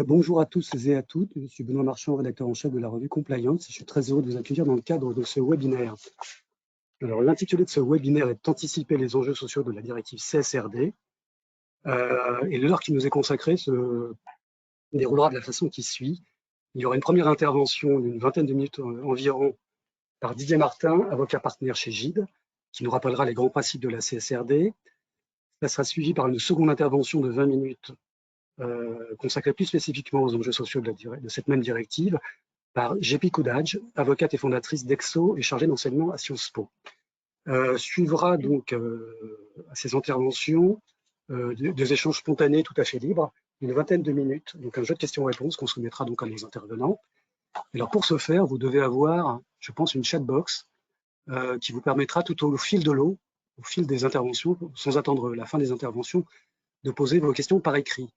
Bonjour à tous et à toutes, je suis Benoît Marchand, rédacteur en chef de la revue Compliance. Je suis très heureux de vous accueillir dans le cadre de ce webinaire. Alors, l'intitulé de ce webinaire est d'anticiper les enjeux sociaux de la directive CSRD. Et l'heure qui nous est consacrée se déroulera de la façon qui suit. Il y aura une première intervention d'une vingtaine de minutes environ par Didier Martin, avocat partenaire chez Gide, qui nous rappellera les grands principes de la CSRD. Ça sera suivi par une seconde intervention de 20 minutes consacrée plus spécifiquement aux enjeux sociaux de cette même directive, par Jepi Koudadj, avocate et fondatrice d'Exo et chargée d'enseignement à Sciences Po. Suivra donc à ces interventions des échanges spontanés tout à fait libres, une vingtaine de minutes, donc un jeu de questions-réponses qu'on soumettra donc à nos intervenants. Et alors pour ce faire, vous devez avoir, je pense, une chatbox qui vous permettra tout au fil de l'eau, au fil des interventions, sans attendre la fin des interventions, de poser vos questions par écrit.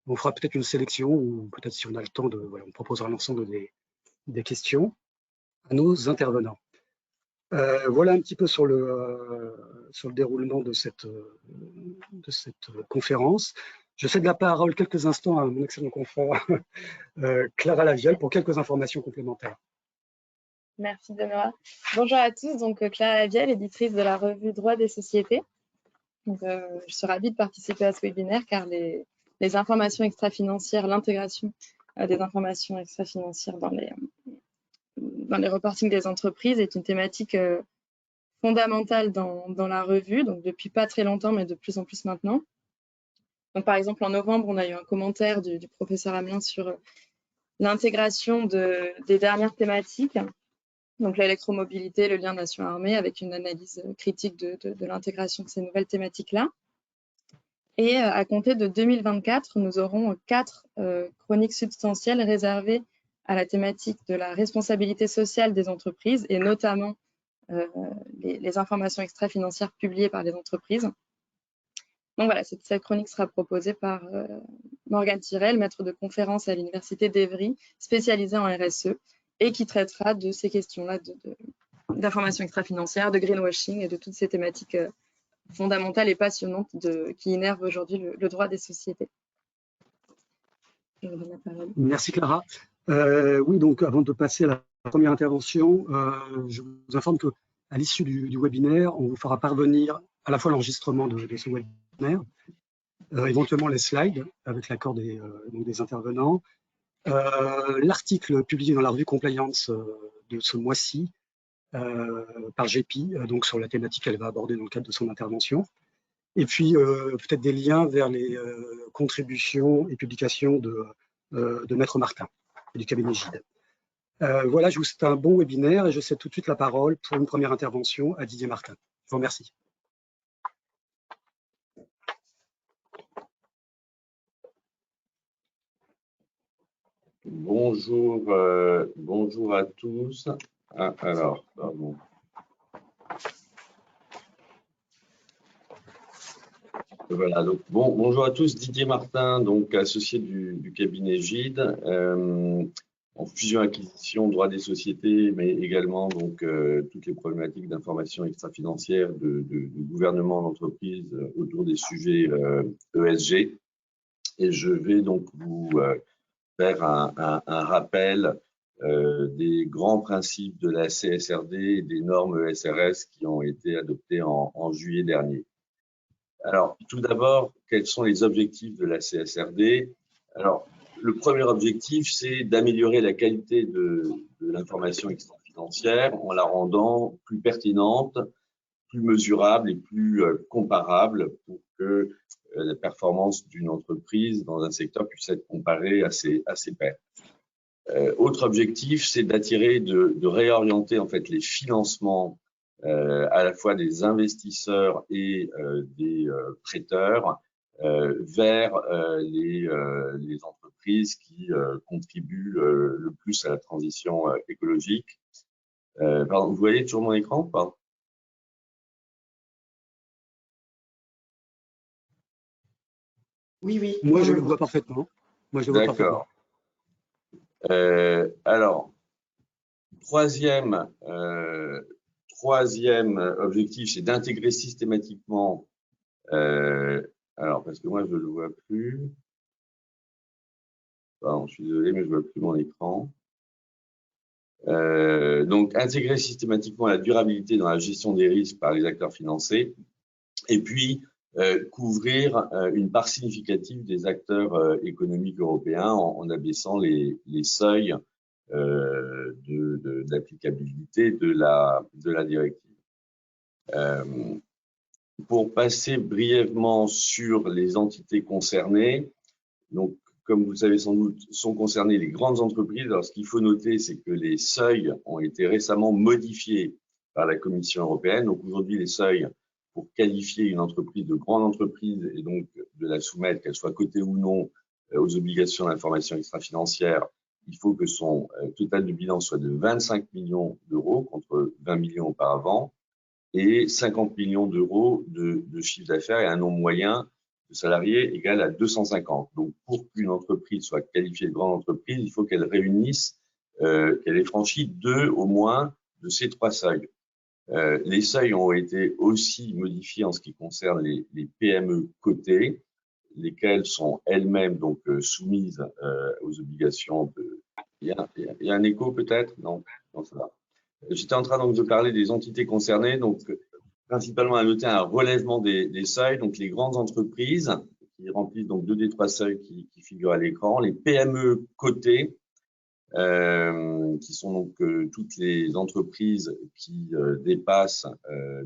On fera peut-être une sélection, ou peut-être si on a le temps, on proposera l'ensemble des questions à nos intervenants. Voilà un petit peu sur le déroulement de cette conférence. Je cède la parole quelques instants à mon excellent confrère Clara Lavielle pour quelques informations complémentaires. Merci Benoît. Bonjour à tous, donc Clara Lavielle, éditrice de la revue Droit des sociétés. Donc, je suis ravie de participer à ce webinaire car les informations extra-financières, l'intégration des informations extra-financières dans les reportings des entreprises est une thématique fondamentale dans la revue, donc depuis pas très longtemps, mais de plus en plus maintenant. Donc, par exemple, en novembre, on a eu un commentaire du professeur Hamelin sur l'intégration des dernières thématiques, donc l'électromobilité, le lien nation-armée, avec une analyse critique de l'intégration de ces nouvelles thématiques-là. Et à compter de 2024, nous aurons 4 chroniques substantielles réservées à la thématique de la responsabilité sociale des entreprises et notamment les informations extra-financières publiées par les entreprises. Donc voilà, cette chronique sera proposée par Morgane Tirel, maître de conférence à l'université d'Evry, spécialisée en RSE, et qui traitera de ces questions-là d'informations extra-financières, de greenwashing et de toutes ces thématiques fondamentales et passionnantes qui innervent aujourd'hui le droit des sociétés. Merci Clara. Oui, donc avant de passer à la première intervention, je vous informe qu'à l'issue du webinaire, on vous fera parvenir à la fois l'enregistrement de ce webinaire, éventuellement les slides avec l'accord des intervenants, l'article publié dans la revue Compliance de ce mois-ci par Jepi, donc sur la thématique qu'elle va aborder dans le cadre de son intervention, et puis peut-être des liens vers les contributions et publications de Maître Martin et du cabinet Gide. Voilà, je vous souhaite un bon webinaire et je cède tout de suite la parole pour une première intervention à Didier Martin. Je vous remercie. Bonjour, bonjour à tous. Alors, pardon. Voilà, donc bonjour à tous, Didier Martin, donc associé du cabinet Gide, en fusion-acquisition, droit des sociétés, mais également donc toutes les problématiques d'information extra-financière de gouvernement d'entreprise autour des sujets ESG. Et je vais donc vous faire un rappel des grands principes de la CSRD et des normes ESRS qui ont été adoptées en juillet dernier. Alors, tout d'abord, quels sont les objectifs de la CSRD? Alors, le premier objectif, c'est d'améliorer la qualité de l'information extra-financière en la rendant plus pertinente, plus mesurable et plus comparable pour que la performance d'une entreprise dans un secteur puisse être comparée à ses pairs. Autre objectif, c'est d'attirer, de réorienter en fait les financements à la fois des investisseurs et des prêteurs vers les entreprises qui contribuent le plus à la transition écologique. Pardon, vous voyez toujours mon écran ou pas? Oui, oui. Moi, je le vois parfaitement. Moi, je le vois parfaitement. Alors, troisième objectif, c'est d'intégrer systématiquement, alors parce que moi je ne le vois plus, Pardon, je suis désolé, mais je ne vois plus mon écran. Donc, intégrer systématiquement la durabilité dans la gestion des risques par les acteurs financiers, et puis couvrir une part significative des acteurs économiques européens en abaissant les seuils d'applicabilité de la directive. Pour passer brièvement sur les entités concernées, donc comme vous le savez sans doute, sont concernées les grandes entreprises. Alors, ce qu'il faut noter, c'est que les seuils ont été récemment modifiés par la Commission européenne. Donc, aujourd'hui, les seuils, pour qualifier une entreprise de grande entreprise et donc de la soumettre, qu'elle soit cotée ou non, aux obligations d'information extra-financière, il faut que son total de bilan soit de 25 millions d'euros contre 20 millions auparavant et 50 millions d'euros de chiffre d'affaires et un nombre moyen de salariés égal à 250. Donc, pour qu'une entreprise soit qualifiée de grande entreprise, il faut qu'elle réunisse, qu'elle ait franchi 2 au moins de ces 3 seuils. Les seuils ont été aussi modifiés en ce qui concerne les PME cotées, lesquelles sont elles-mêmes donc soumises aux obligations de... Il y a un écho peut-être? Non, ça va. J'étais en train donc de parler des entités concernées, donc principalement à noter un relèvement des seuils, donc les grandes entreprises qui remplissent donc 2 des 3 seuils qui figurent à l'écran, les PME cotées, qui sont donc toutes les entreprises qui dépassent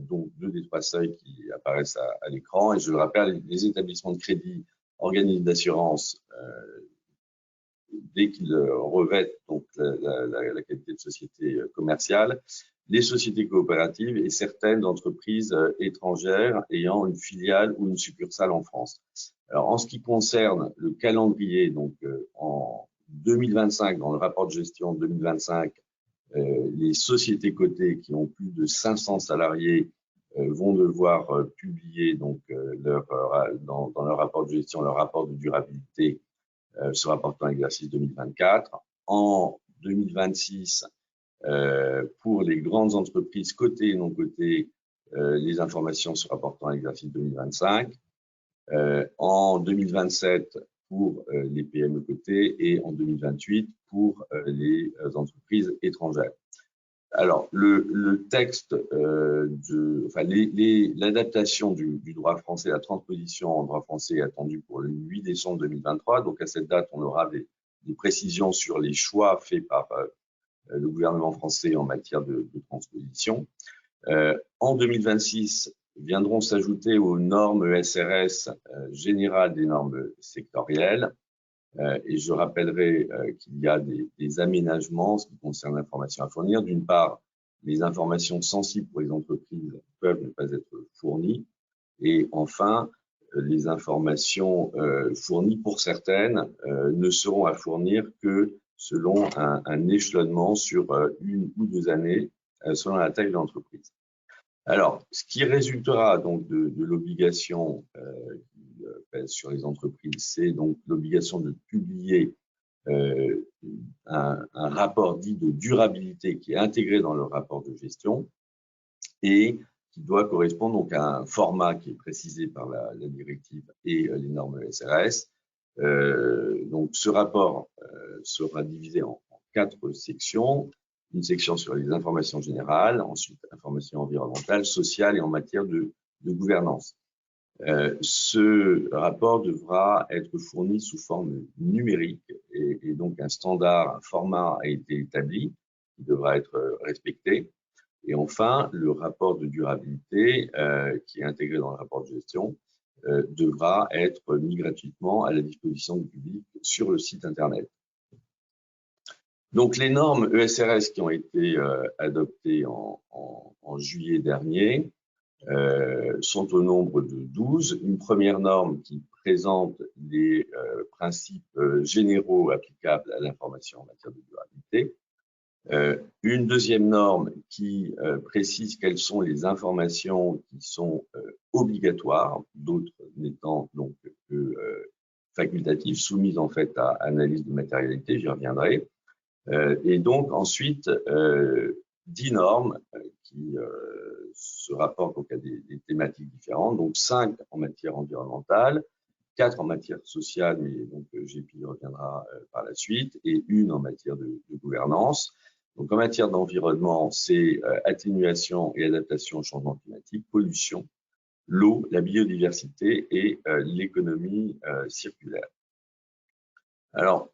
donc 2 des 3 seuils qui apparaissent à l'écran, et je le rappelle, les établissements de crédit, organismes d'assurance, dès qu'ils revêtent donc la qualité de société commerciale, les sociétés coopératives et certaines entreprises étrangères ayant une filiale ou une succursale en France. Alors, en ce qui concerne le calendrier, donc en 2025, dans le rapport de gestion 2025, les sociétés cotées qui ont plus de 500 salariés vont devoir publier donc dans leur rapport de gestion, leur rapport de durabilité, se rapportant à l'exercice 2024. En 2026, pour les grandes entreprises cotées et non cotées, les informations se rapportant à l'exercice 2025. En 2027, pour les PME cotées, et en 2028, pour les entreprises étrangères. Alors, le texte, l'adaptation du droit français, la transposition en droit français est attendue pour le 8 décembre 2023. Donc, à cette date, on aura des précisions sur les choix faits par le gouvernement français en matière de transposition. En 2026, viendront s'ajouter aux normes ESRS générales des normes sectorielles. Et je rappellerai qu'il y a des aménagements en ce qui concerne l'information à fournir. D'une part, les informations sensibles pour les entreprises peuvent ne pas être fournies. Et enfin, les informations fournies pour certaines ne seront à fournir que selon un échelonnement sur 1 ou 2 années, selon la taille de l'entreprise. Alors, ce qui résultera donc de l'obligation qui pèse sur les entreprises, c'est donc l'obligation de publier un rapport dit de durabilité qui est intégré dans le rapport de gestion et qui doit correspondre donc à un format qui est précisé par la directive et les normes SRS. Donc, ce rapport sera divisé en 4 sections. Une section sur les informations générales, ensuite informations environnementales, sociales et en matière de gouvernance. Ce rapport devra être fourni sous forme numérique et donc un standard, un format a été établi qui devra être respecté. Et enfin, le rapport de durabilité qui est intégré dans le rapport de gestion devra être mis gratuitement à la disposition du public sur le site Internet. Donc, les normes ESRS qui ont été adoptées en juillet dernier sont au nombre de 12. Une première norme qui présente les principes généraux applicables à l'information en matière de durabilité. Une deuxième norme qui précise quelles sont les informations qui sont obligatoires, d'autres n'étant donc que facultatives, soumises en fait à analyse de matérialité, j'y reviendrai. Et donc ensuite 10 normes qui se rapportent donc à des thématiques différentes, donc 5 en matière environnementale, 4 en matière sociale, mais donc GPI reviendra par la suite, et une en matière de gouvernance. Donc en matière d'environnement, c'est atténuation et adaptation au changement climatique, pollution, l'eau, la biodiversité et l'économie circulaire. Alors,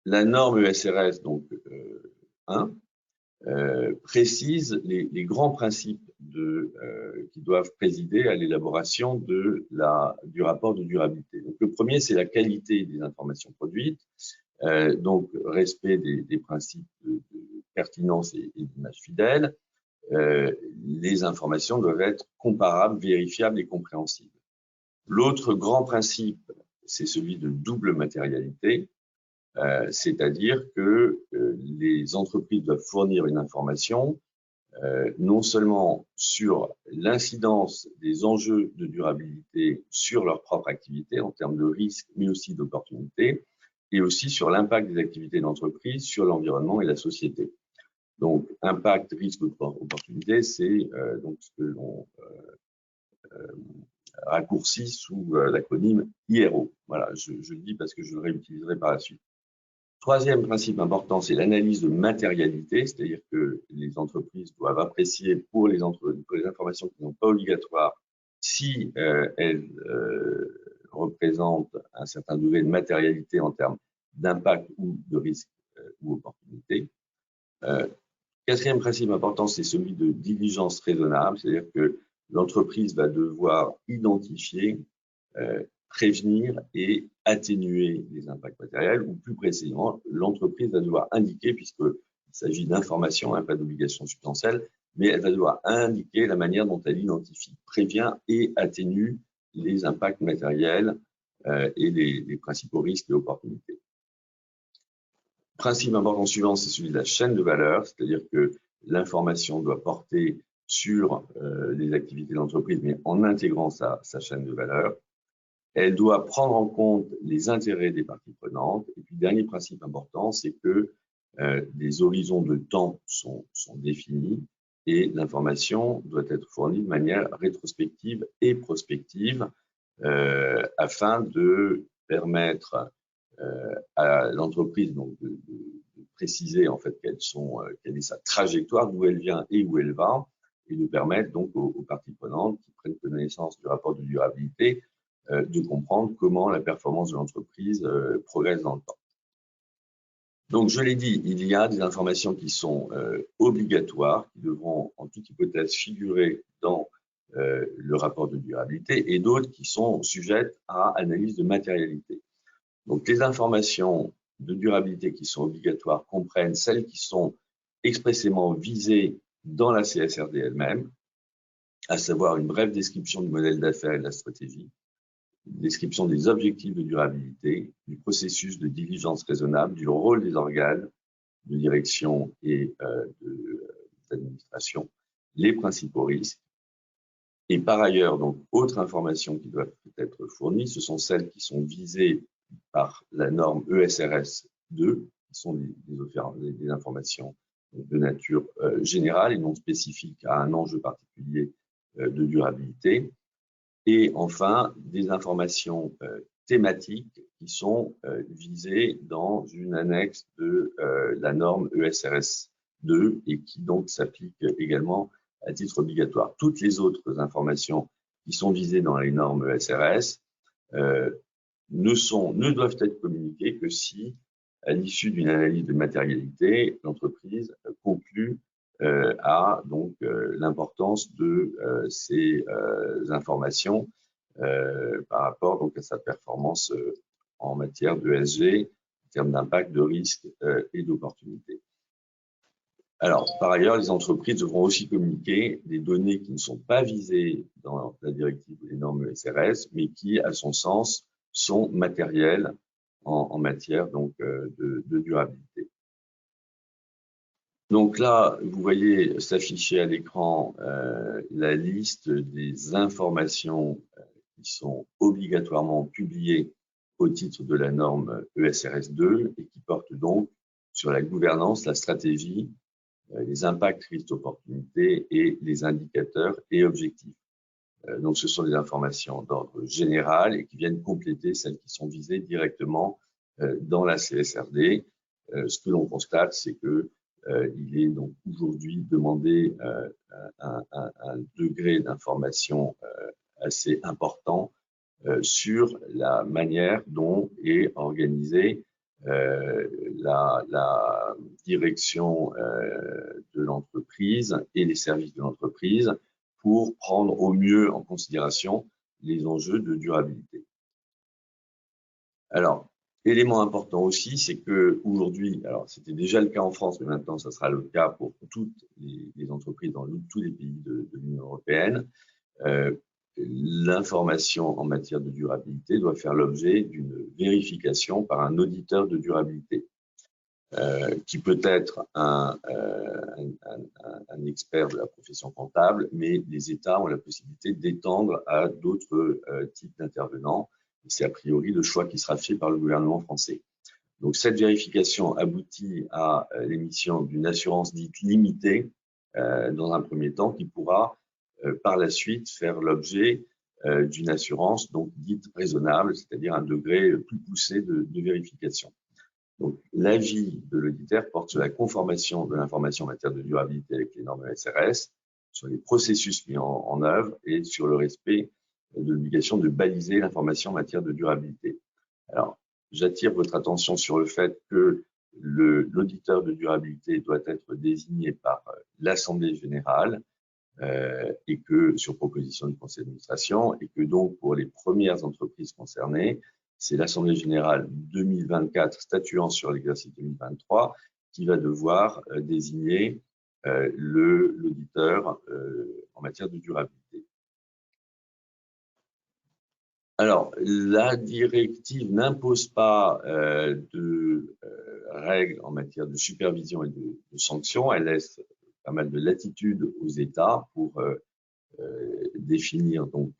la norme ESRS, donc 1, précise les grands principes qui doivent présider à l'élaboration du rapport de durabilité. Donc, le premier, c'est la qualité des informations produites, donc respect des principes de pertinence et d'image fidèle. Les informations doivent être comparables, vérifiables et compréhensibles. L'autre grand principe, c'est celui de double matérialité, c'est-à-dire que les entreprises doivent fournir une information non seulement sur l'incidence des enjeux de durabilité sur leur propre activité en termes de risques, mais aussi d'opportunités, et aussi sur l'impact des activités d'entreprise sur l'environnement et la société. Donc, impact, risque, opportunité, c'est donc ce que l'on raccourcit sous l'acronyme IRO. Voilà, je le dis parce que je le réutiliserai par la suite. Troisième principe important, c'est l'analyse de matérialité, c'est-à-dire que les entreprises doivent apprécier pour les informations qui ne sont pas obligatoires si elles représentent un certain degré de matérialité en termes d'impact ou de risque ou opportunité. Quatrième principe important, c'est celui de diligence raisonnable, c'est-à-dire que l'entreprise va devoir identifier, prévenir et atténuer les impacts matériels, ou plus précisément, l'entreprise va devoir indiquer, puisqu'il s'agit d'informations, pas d'obligations substantielles, mais elle va devoir indiquer la manière dont elle identifie, prévient et atténue les impacts matériels et les principaux risques et opportunités. Principe important suivant, c'est celui de la chaîne de valeur, c'est-à-dire que l'information doit porter sur les activités d'entreprise, mais en intégrant sa chaîne de valeur. Elle doit prendre en compte les intérêts des parties prenantes. Et puis, dernier principe important, c'est que des horizons de temps sont définis et l'information doit être fournie de manière rétrospective et prospective afin de permettre à l'entreprise donc de préciser en fait quelle est sa trajectoire, d'où elle vient et où elle va, et de permettre donc aux parties prenantes qui prennent connaissance du rapport de durabilité de comprendre comment la performance de l'entreprise progresse dans le temps. Donc, je l'ai dit, il y a des informations qui sont obligatoires, qui devront en toute hypothèse figurer dans le rapport de durabilité, et d'autres qui sont sujettes à analyse de matérialité. Donc, les informations de durabilité qui sont obligatoires comprennent celles qui sont expressément visées dans la CSRD elle-même, à savoir une brève description du modèle d'affaires et de la stratégie, une description des objectifs de durabilité, du processus de diligence raisonnable, du rôle des organes de direction et d'administration, les principaux risques. Et par ailleurs, donc, autres informations qui doivent être fournies, ce sont celles qui sont visées par la norme ESRS 2, qui sont des informations de nature générale et non spécifiques à un enjeu particulier de durabilité. Et enfin, des informations thématiques qui sont visées dans une annexe de la norme ESRS 2 et qui donc s'appliquent également à titre obligatoire. Toutes les autres informations qui sont visées dans les normes ESRS ne doivent être communiquées que si, à l'issue d'une analyse de matérialité, l'entreprise conclut à donc l'importance de ces informations par rapport donc à sa performance en matière de ESG, en termes d'impact, de risque et d'opportunité. Alors, par ailleurs, les entreprises devront aussi communiquer des données qui ne sont pas visées dans la directive ou les normes ESRS, mais qui, à son sens, sont matérielles en matière donc de durabilité. Donc là, vous voyez s'afficher à l'écran la liste des informations qui sont obligatoirement publiées au titre de la norme ESRS 2 et qui portent donc sur la gouvernance, la stratégie, les impacts, risques, opportunités et les indicateurs et objectifs. Donc, ce sont des informations d'ordre général et qui viennent compléter celles qui sont visées directement dans la CSRD. Ce que l'on constate, c'est que il est donc aujourd'hui demandé un degré d'information assez important sur la manière dont est organisée la direction de l'entreprise et les services de l'entreprise pour prendre au mieux en considération les enjeux de durabilité. Alors, élément important aussi, c'est que aujourd'hui, alors c'était déjà le cas en France, mais maintenant ça sera le cas pour toutes les entreprises dans tous les pays de l'Union européenne, l'information en matière de durabilité doit faire l'objet d'une vérification par un auditeur de durabilité, qui peut être un expert de la profession comptable, mais les États ont la possibilité d'étendre à d'autres types d'intervenants. C'est a priori le choix qui sera fait par le gouvernement français. Donc cette vérification aboutit à l'émission d'une assurance dite limitée dans un premier temps, qui pourra par la suite faire l'objet d'une assurance donc dite raisonnable, c'est-à-dire un degré plus poussé de vérification. Donc l'avis de l'auditeur porte sur la conformation de l'information en matière de durabilité avec les normes SRS, sur les processus mis en œuvre et sur le respect de l'obligation de baliser l'information en matière de durabilité. Alors, j'attire votre attention sur le fait que l'auditeur de durabilité doit être désigné par l'Assemblée générale et que sur proposition du conseil d'administration, et que donc pour les premières entreprises concernées, c'est l'Assemblée générale 2024 statuant sur l'exercice 2023 qui va devoir désigner l'auditeur en matière de durabilité. Alors, la directive n'impose pas de règles en matière de supervision et de sanctions. Elle laisse pas mal de latitude aux États pour définir donc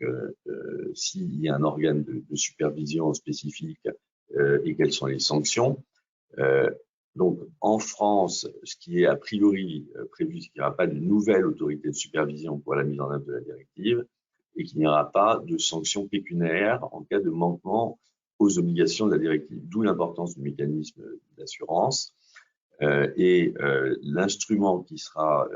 s'il y a un organe de supervision spécifique et quelles sont les sanctions. Donc, en France, ce qui est a priori prévu, c'est qu'il n'y aura pas de nouvelle autorité de supervision pour la mise en œuvre de la directive et qu'il n'y aura pas de sanctions pécuniaires en cas de manquement aux obligations de la directive, d'où l'importance du mécanisme d'assurance. L'instrument qui sera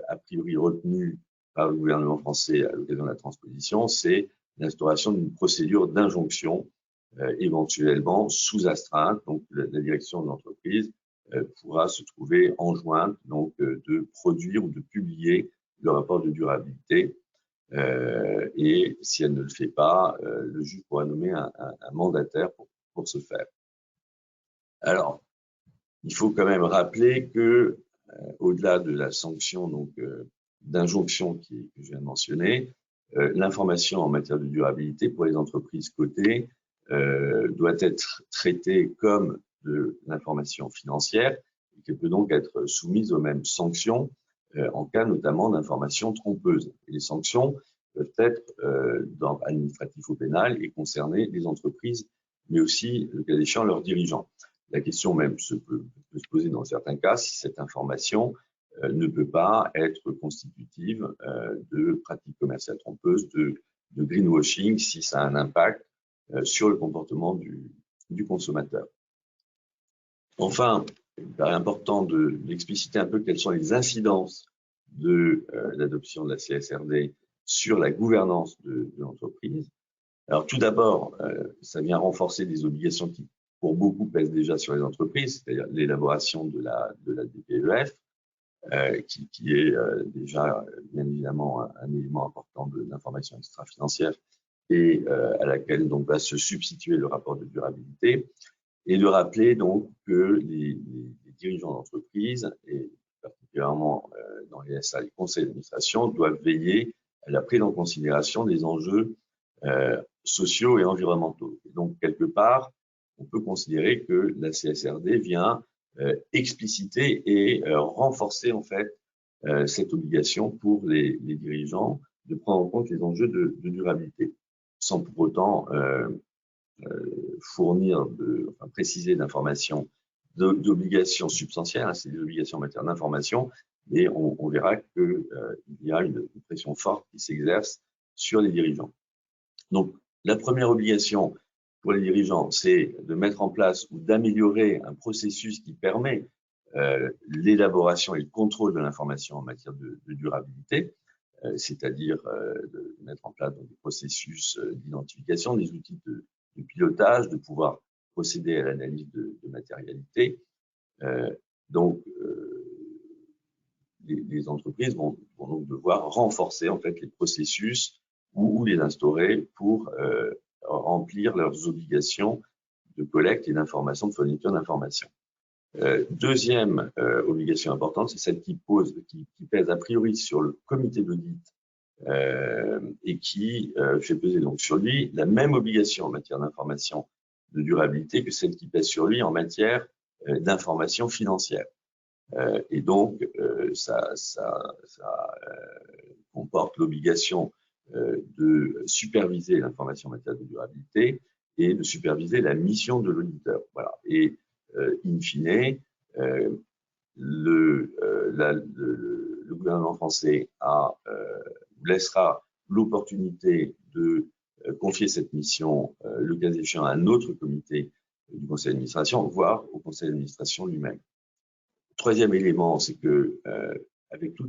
a priori retenu par le gouvernement français à l'occasion de la transposition, c'est l'instauration d'une procédure d'injonction éventuellement sous astreinte. Donc la direction de l'entreprise pourra se trouver enjointe donc de produire ou de publier le rapport de durabilité. Et si elle ne le fait pas, le juge pourra nommer un mandataire pour ce faire. Alors, il faut quand même rappeler que, au-delà de la sanction donc d'injonction que je viens de mentionner, l'information en matière de durabilité pour les entreprises cotées doit être traitée comme de l'information financière et qu'elle peut donc être soumise aux mêmes sanctions en cas notamment d'informations trompeuses. Et les sanctions peuvent être administratives ou pénales et concerner les entreprises, mais aussi, le cas échéant, leurs dirigeants. La question même peut se poser dans certains cas si cette information ne peut pas être constitutive de pratiques commerciales trompeuses, de greenwashing, si ça a un impact sur le comportement du consommateur. Enfin, il paraît important d'expliciter un peu quelles sont les incidences de l'adoption de la CSRD sur la gouvernance de l'entreprise. Alors tout d'abord, ça vient renforcer des obligations qui, pour beaucoup, pèsent déjà sur les entreprises, c'est-à-dire l'élaboration de la DPEF, qui est déjà bien évidemment un élément important d'information extra-financière et à laquelle donc va se substituer le rapport de durabilité, et de rappeler donc que les dirigeants d'entreprise, et particulièrement dans les SA, les conseils d'administration, doivent veiller à la prise en considération des enjeux sociaux et environnementaux. Et donc, quelque part, on peut considérer que la CSRD vient expliciter et renforcer en fait cette obligation pour les dirigeants de prendre en compte les enjeux de durabilité, sans pour autant fournir, préciser d'informations, d'obligations substantielles, hein, c'est des obligations en matière d'information, mais on verra qu'il y a une pression forte qui s'exerce sur les dirigeants. Donc, la première obligation pour les dirigeants, c'est de mettre en place ou d'améliorer un processus qui permet l'élaboration et le contrôle de l'information en matière de durabilité, c'est-à-dire de mettre en place des processus d'identification, des outils de pilotage, de pouvoir procéder à l'analyse de matérialité. Les entreprises vont donc devoir renforcer en fait les processus ou les instaurer pour remplir leurs obligations de collecte et d'information, de fourniture d'informations. Deuxième obligation importante, c'est celle qui pèse a priori sur le comité d'audit et qui fait peser donc sur lui la même obligation en matière d'information de durabilité que celle qui pèse sur lui en matière d'information financière. Et donc, ça comporte l'obligation de superviser l'information en matière de durabilité et de superviser la mission de l'auditeur. Voilà. Et in fine, le gouvernement français laissera l'opportunité de confier cette mission, le cas échéant, à un autre comité du conseil d'administration, voire au conseil d'administration lui-même. Troisième élément, c'est que avec tout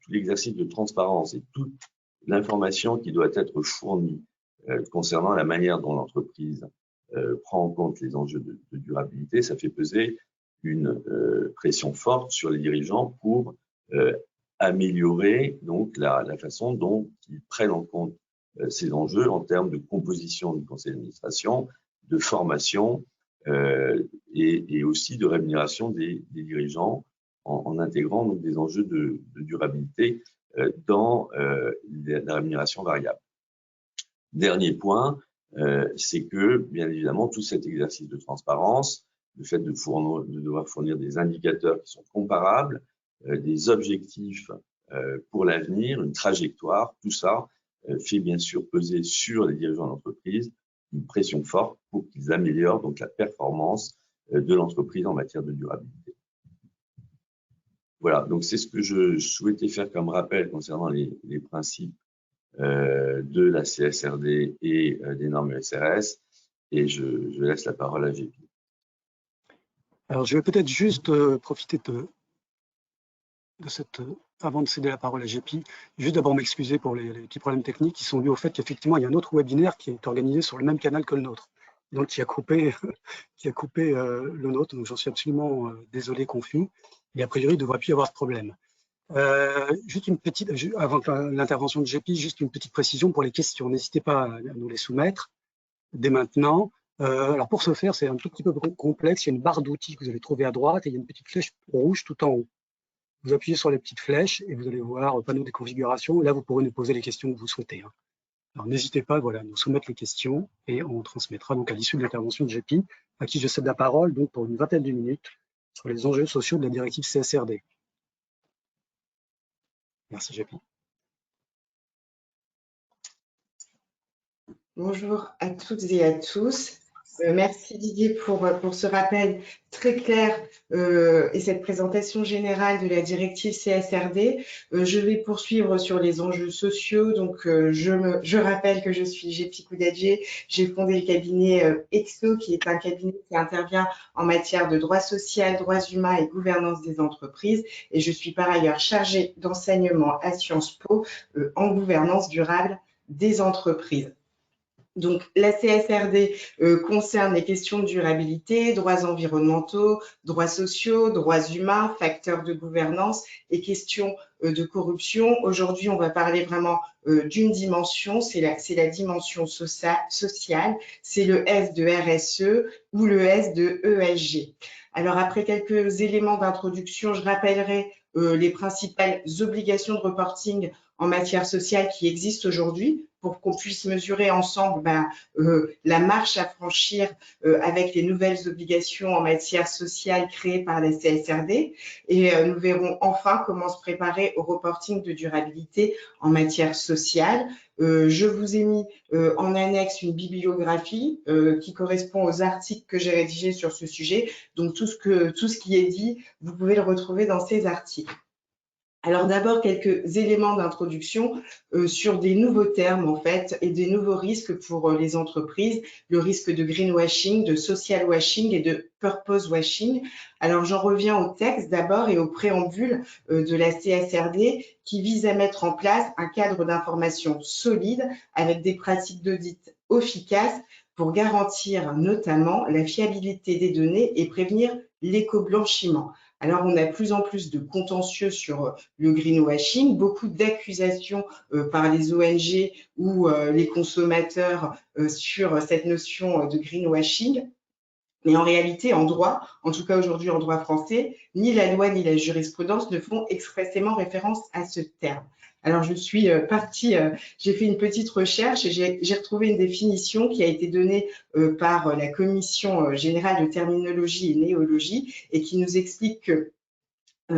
l'exercice de transparence et toute l'information qui doit être fournie concernant la manière dont l'entreprise prend en compte les enjeux de durabilité, ça fait peser une pression forte sur les dirigeants pour améliorer donc la façon dont ils prennent en compte ces enjeux en termes de composition du conseil d'administration, de formation et aussi de rémunération des dirigeants en intégrant donc des enjeux de durabilité dans la rémunération variable. Dernier point, c'est que, bien évidemment, tout cet exercice de transparence, le fait de devoir fournir des indicateurs qui sont comparables, des objectifs pour l'avenir, une trajectoire, tout ça fait bien sûr peser sur les dirigeants d'entreprise une pression forte pour qu'ils améliorent donc la performance de l'entreprise en matière de durabilité. Voilà, donc c'est ce que je souhaitais faire comme rappel concernant les principes de la CSRD et des normes SRS, et je laisse la parole à GP. Alors, je vais peut-être juste profiter de cette, avant de céder la parole à GP, juste d'abord m'excuser pour les petits problèmes techniques qui sont dus au fait qu'effectivement, il y a un autre webinaire qui est organisé sur le même canal que le nôtre, donc qui a coupé le nôtre, donc j'en suis absolument désolé, confus, et a priori, il ne devrait plus y avoir de problème. Juste une petite, avant l'intervention de GP, juste une petite précision pour les questions. N'hésitez pas à nous les soumettre dès maintenant. Alors pour ce faire, c'est un tout petit peu complexe. Il y a une barre d'outils que vous allez trouver à droite et il y a une petite flèche rouge tout en haut. Vous appuyez sur les petites flèches et vous allez voir panneau des configurations. Là, vous pourrez nous poser les questions que vous souhaitez. Alors n'hésitez pas, voilà, à nous soumettre les questions et on transmettra donc à l'issue de l'intervention de GP, à qui je cède la parole donc pour une vingtaine de minutes sur les enjeux sociaux de la directive CSRD. Merci, GP. Bonjour à toutes et à tous. Merci Didier pour ce rappel très clair et cette présentation générale de la directive CSRD. Je vais poursuivre sur les enjeux sociaux. Donc, je rappelle que je suis GP Koudadjié. J'ai fondé le cabinet EXO, qui est un cabinet qui intervient en matière de droit social, droits humains et gouvernance des entreprises. Et je suis par ailleurs chargée d'enseignement à Sciences Po en gouvernance durable des entreprises. Donc, la CSRD concerne les questions de durabilité, droits environnementaux, droits sociaux, droits humains, facteurs de gouvernance et questions de corruption. Aujourd'hui, on va parler vraiment d'une dimension, c'est la dimension sociale, c'est le S de RSE ou le S de ESG. Alors, après quelques éléments d'introduction, je rappellerai les principales obligations de reporting en matière sociale qui existent aujourd'hui, pour qu'on puisse mesurer ensemble la marche à franchir avec les nouvelles obligations en matière sociale créées par la CSRD. Et nous verrons enfin comment se préparer au reporting de durabilité en matière sociale. Je vous ai mis en annexe une bibliographie qui correspond aux articles que j'ai rédigés sur ce sujet. Donc, tout ce qui est dit, vous pouvez le retrouver dans ces articles. Alors d'abord, quelques éléments d'introduction sur des nouveaux termes en fait et des nouveaux risques pour les entreprises, le risque de greenwashing, de social washing et de purpose washing. Alors j'en reviens au texte d'abord et au préambule de la CSRD qui vise à mettre en place un cadre d'information solide avec des pratiques d'audit efficaces pour garantir notamment la fiabilité des données et prévenir l'éco-blanchiment. Alors, on a de plus en plus de contentieux sur le greenwashing, beaucoup d'accusations par les ONG ou les consommateurs sur cette notion de greenwashing. Mais en réalité, en droit, en tout cas aujourd'hui en droit français, ni la loi ni la jurisprudence ne font expressément référence à ce terme. Alors, je suis partie, j'ai fait une petite recherche et j'ai retrouvé une définition qui a été donnée par la Commission générale de terminologie et néologie et qui nous explique que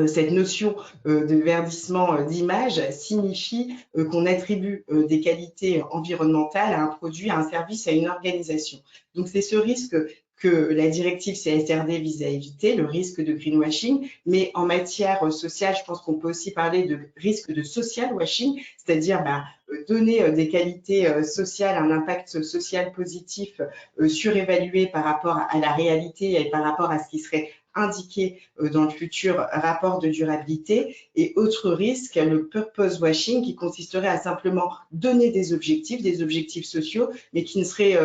cette notion de verdissement d'image signifie qu'on attribue des qualités environnementales à un produit, à un service, à une organisation. Donc, c'est ce risque que la directive CSRD vise à éviter, le risque de greenwashing, mais en matière sociale, je pense qu'on peut aussi parler de risque de social washing, c'est-à-dire donner des qualités sociales, un impact social positif surévalué par rapport à la réalité et par rapport à ce qui serait indiqué dans le futur rapport de durabilité. Et autre risque, le purpose washing qui consisterait à simplement donner des objectifs sociaux, mais qui ne seraient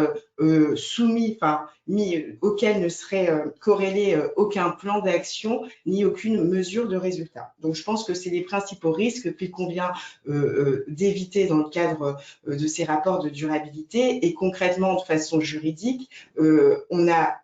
soumis, enfin mis, auxquels ne serait corrélé aucun plan d'action ni aucune mesure de résultat. Donc je pense que c'est les principaux risques qu'il convient d'éviter dans le cadre de ces rapports de durabilité. Et concrètement, de façon juridique, on a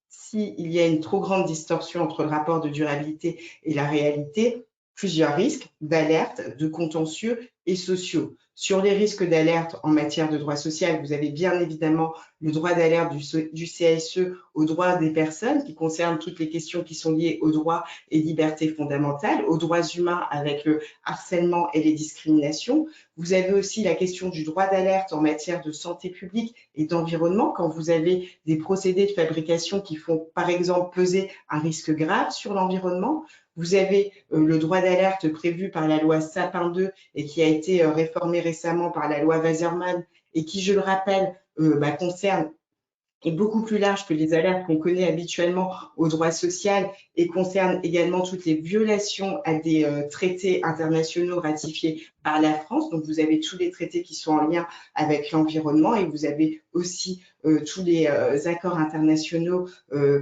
s'il y a une trop grande distorsion entre le rapport de durabilité et la réalité, plusieurs risques d'alerte, de contentieux et sociaux. Sur les risques d'alerte en matière de droit social, vous avez bien évidemment le droit d'alerte du CSE aux droits des personnes qui concerne toutes les questions qui sont liées aux droits et libertés fondamentales, aux droits humains avec le harcèlement et les discriminations. Vous avez aussi la question du droit d'alerte en matière de santé publique et d'environnement quand vous avez des procédés de fabrication qui font par exemple peser un risque grave sur l'environnement. Vous avez le droit d'alerte prévu par la loi Sapin II et qui a été réformé récemment par la loi Wasserman et qui, je le rappelle, concerne est beaucoup plus large que les alertes qu'on connaît habituellement au droit social et concerne également toutes les violations à des traités internationaux ratifiés par la France. Donc, vous avez tous les traités qui sont en lien avec l'environnement et vous avez aussi tous les accords internationaux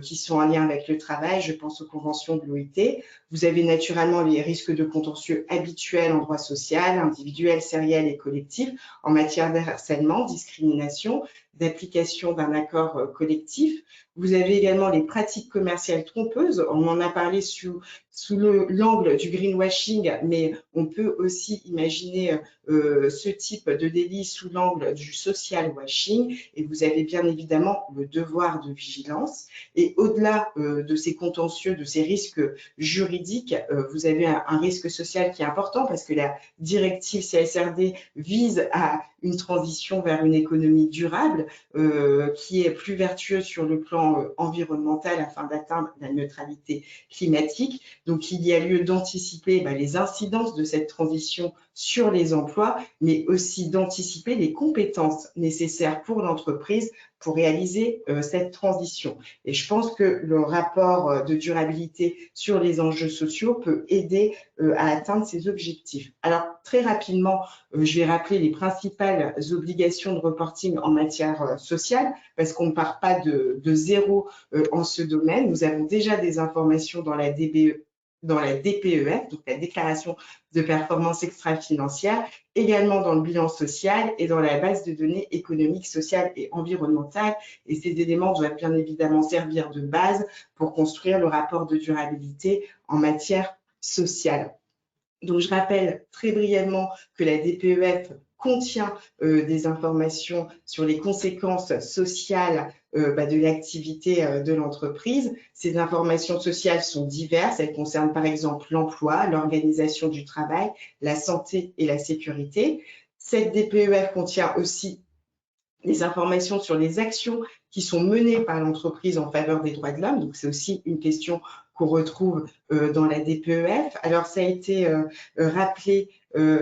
qui sont en lien avec le travail. Je pense aux conventions de l'OIT. Vous avez naturellement les risques de contentieux habituels en droit social, individuel, sériel et collectif en matière de harcèlement, discrimination, d'application d'un accord collectif. Vous avez également les pratiques commerciales trompeuses. On en a parlé sous l'angle du greenwashing, mais on peut aussi imaginer ce type de délit sous l'angle du social washing. Et vous avez bien évidemment le devoir de vigilance. Et au-delà de ces contentieux, de ces risques juridiques, vous avez un risque social qui est important parce que la directive CSRD vise à une transition vers une économie durable qui est plus vertueuse sur le plan environnemental afin d'atteindre la neutralité climatique. Donc, il y a lieu d'anticiper les incidences de cette transition sur les emplois, mais aussi d'anticiper les compétences nécessaires pour l'entreprise pour réaliser cette transition. Et je pense que le rapport de durabilité sur les enjeux sociaux peut aider à atteindre ces objectifs. Alors, très rapidement, je vais rappeler les principales obligations de reporting en matière sociale, parce qu'on ne part pas de zéro en ce domaine. Nous avons déjà des informations dans la DPEF, donc la déclaration de performance extra-financière, également dans le bilan social et dans la base de données économiques, sociales et environnementales. Et ces éléments doivent bien évidemment servir de base pour construire le rapport de durabilité en matière sociale. Donc, je rappelle très brièvement que la DPEF contient des informations sur les conséquences sociales de l'activité de l'entreprise. Ces informations sociales sont diverses. Elles concernent par exemple l'emploi, l'organisation du travail, la santé et la sécurité. Cette DPEF contient aussi des informations sur les actions qui sont menées par l'entreprise en faveur des droits de l'homme. Donc, c'est aussi une question qu'on retrouve dans la DPEF. Alors, ça a été rappelé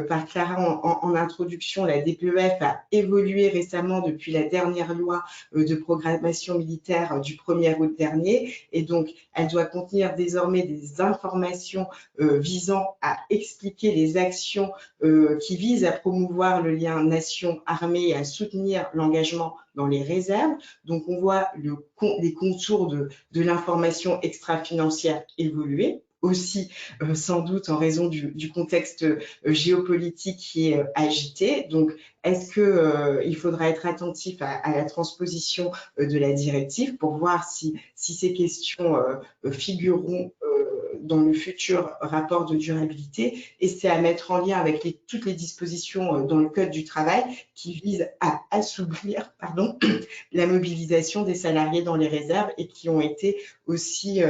par Clara en introduction, la DPEF a évolué récemment depuis la dernière loi de programmation militaire du 1er août dernier, et donc elle doit contenir désormais des informations visant à expliquer les actions qui visent à promouvoir le lien nation-armée et à soutenir l'engagement dans les réserves. Donc on voit les contours de l'information extra-financière évoluer, aussi sans doute en raison du contexte géopolitique qui est agité. Donc, est-ce qu'il faudra être attentif à la transposition de la directive pour voir si ces questions figureront dans le futur rapport de durabilité, et c'est à mettre en lien avec toutes les dispositions dans le Code du travail qui visent à assouplir la mobilisation des salariés dans les réserves et qui ont été aussi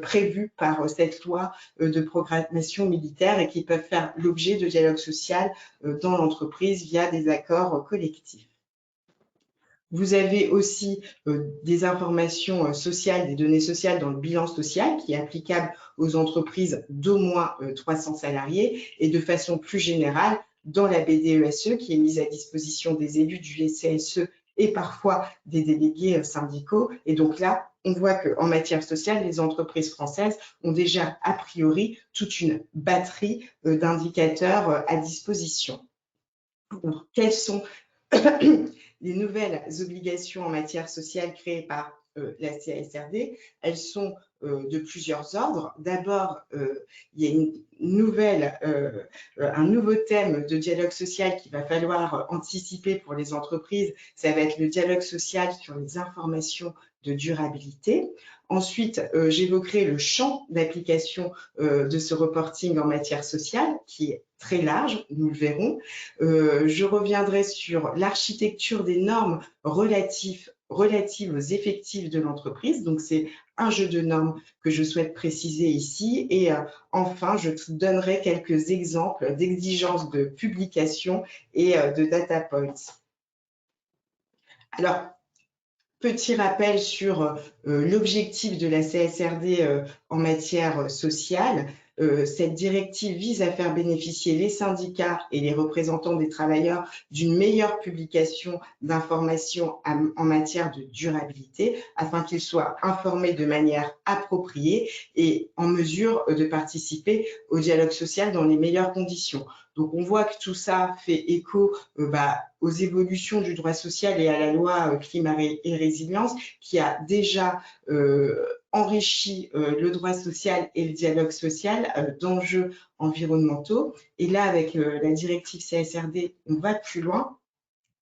prévues par cette loi de programmation militaire et qui peuvent faire l'objet de dialogue social dans l'entreprise via des accords collectifs. Vous avez aussi des informations sociales, des données sociales dans le bilan social qui est applicable aux entreprises d'au moins 300 salariés et de façon plus générale dans la BDESE qui est mise à disposition des élus du CSE et parfois des délégués syndicaux. Et donc là, on voit qu'en matière sociale, les entreprises françaises ont déjà a priori toute une batterie d'indicateurs à disposition. Alors, quelles sont les nouvelles obligations en matière sociale créées par la CSRD? Elles sont de plusieurs ordres. D'abord, il y a un nouveau thème de dialogue social qu'il va falloir anticiper pour les entreprises. Ça va être le dialogue social sur les informations de durabilité. Ensuite, j'évoquerai le champ d'application de ce reporting en matière sociale qui est très large, nous le verrons. Je reviendrai sur l'architecture des normes relatives aux effectifs de l'entreprise. Donc, c'est un jeu de normes que je souhaite préciser ici. Et enfin, je donnerai quelques exemples d'exigences de publication et de data points. Alors, petit rappel sur l'objectif de la CSRD en matière sociale. Cette directive vise à faire bénéficier les syndicats et les représentants des travailleurs d'une meilleure publication d'informations en matière de durabilité afin qu'ils soient informés de manière appropriée et en mesure de participer au dialogue social dans les meilleures conditions. Donc, on voit que tout ça fait écho aux évolutions du droit social et à la loi climat et résilience qui a déjà enrichi le droit social et le dialogue social d'enjeux environnementaux. Et là, avec la directive CSRD, on va plus loin,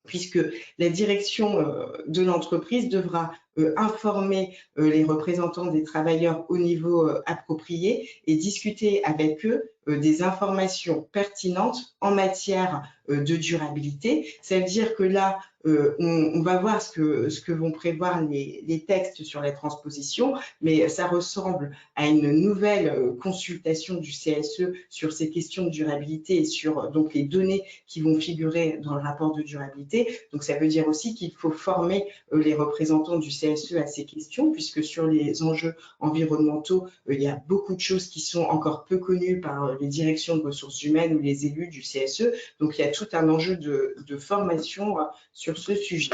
puisque la direction de l'entreprise devra informer les représentants des travailleurs au niveau approprié et discuter avec eux des informations pertinentes en matière de durabilité. Ça veut dire que là, on va voir ce que vont prévoir les textes sur la transposition, mais ça ressemble à une nouvelle consultation du CSE sur ces questions de durabilité et sur donc les données qui vont figurer dans le rapport de durabilité. Donc ça veut dire aussi qu'il faut former les représentants du CSE à ces questions, puisque sur les enjeux environnementaux, il y a beaucoup de choses qui sont encore peu connues par les directions de ressources humaines ou les élus du CSE. Donc il y a tout un enjeu de formation sur ce sujet.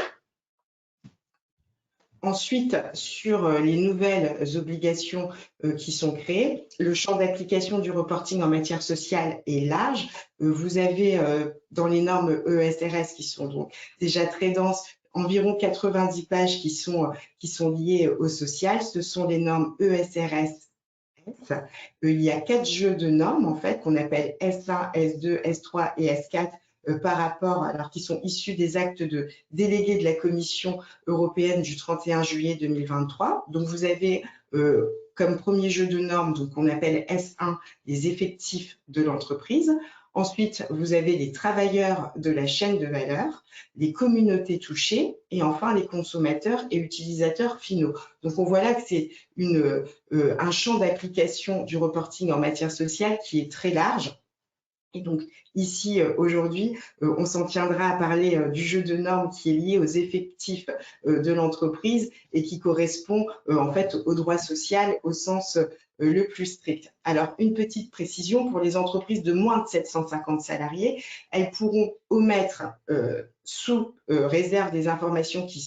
Ensuite, sur les nouvelles obligations qui sont créées, le champ d'application du reporting en matière sociale est large. Vous avez dans les normes ESRS qui sont donc déjà très denses, environ 90 pages qui sont liées au social. Ce sont les normes ESRS. Il y a 4 jeux de normes en fait qu'on appelle S1, S2, S3 et S4 par rapport, alors qui sont issus des actes de délégués de la Commission européenne du 31 juillet 2023. Donc vous avez comme premier jeu de normes, donc on appelle S1, les effectifs de l'entreprise. Ensuite, vous avez les travailleurs de la chaîne de valeur, les communautés touchées et enfin les consommateurs et utilisateurs finaux. Donc on voit là que c'est un champ d'application du reporting en matière sociale qui est très large Et donc ici, aujourd'hui, on s'en tiendra à parler du jeu de normes qui est lié aux effectifs de l'entreprise et qui correspond en fait au droit social au sens le plus strict. Alors, une petite précision, pour les entreprises de moins de 750 salariés, elles pourront omettre sous réserve des informations qui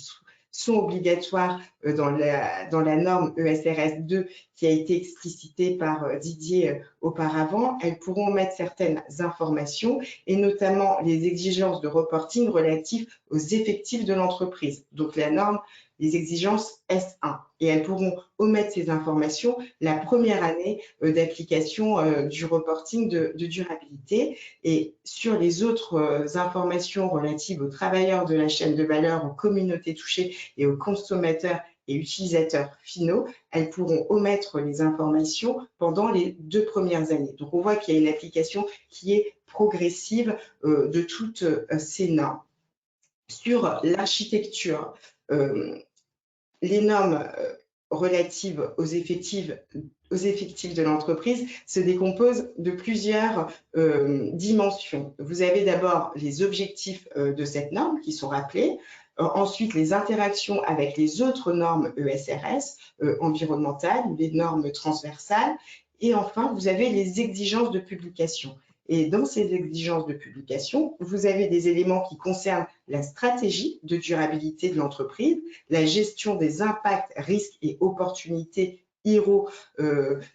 sont obligatoires dans la norme ESRS 2 qui a été explicitée par Didier auparavant. Elles pourront mettre certaines informations et notamment les exigences de reporting relatives aux effectifs de l'entreprise. Donc la norme, les exigences S1. Et elles pourront omettre ces informations la première année d'application du reporting de durabilité. Et sur les autres informations relatives aux travailleurs de la chaîne de valeur, aux communautés touchées et aux consommateurs et utilisateurs finaux, elles pourront omettre les informations pendant les 2 premières années. Donc, on voit qu'il y a une application qui est progressive de toutes ces normes. Sur l'architecture, les normes relatives aux effectifs de l'entreprise se décomposent de plusieurs dimensions. Vous avez d'abord les objectifs de cette norme qui sont rappelés. Ensuite, les interactions avec les autres normes ESRS, environnementales, les normes transversales. Et enfin, vous avez les exigences de publication. Et dans ces exigences de publication, vous avez des éléments qui concernent la stratégie de durabilité de l'entreprise, la gestion des impacts, risques et opportunités IRO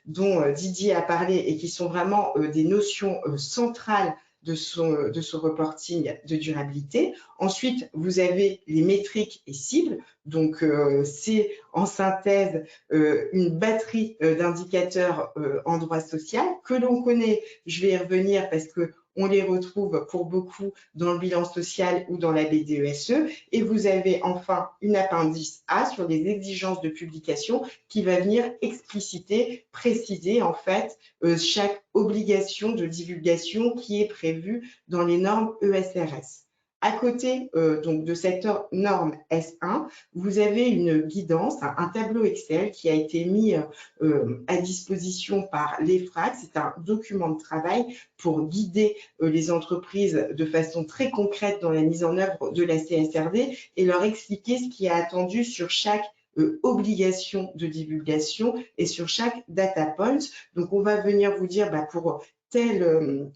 dont Didier a parlé et qui sont vraiment des notions centrales de ce reporting de durabilité. Ensuite, vous avez les métriques et cibles. Donc, c'est en synthèse une batterie d'indicateurs en droit social que l'on connaît. Je vais y revenir parce que on les retrouve pour beaucoup dans le bilan social ou dans la BDESE. Et vous avez enfin une appendice A sur les exigences de publication qui va venir expliciter, préciser en fait chaque obligation de divulgation qui est prévue dans les normes ESRS. À côté donc de cette norme S1, vous avez une guidance, un tableau Excel qui a été mis à disposition par l'EFRAG. C'est un document de travail pour guider les entreprises de façon très concrète dans la mise en œuvre de la CSRD et leur expliquer ce qui est attendu sur chaque obligation de divulgation et sur chaque data point. Donc, on va venir vous dire pour telle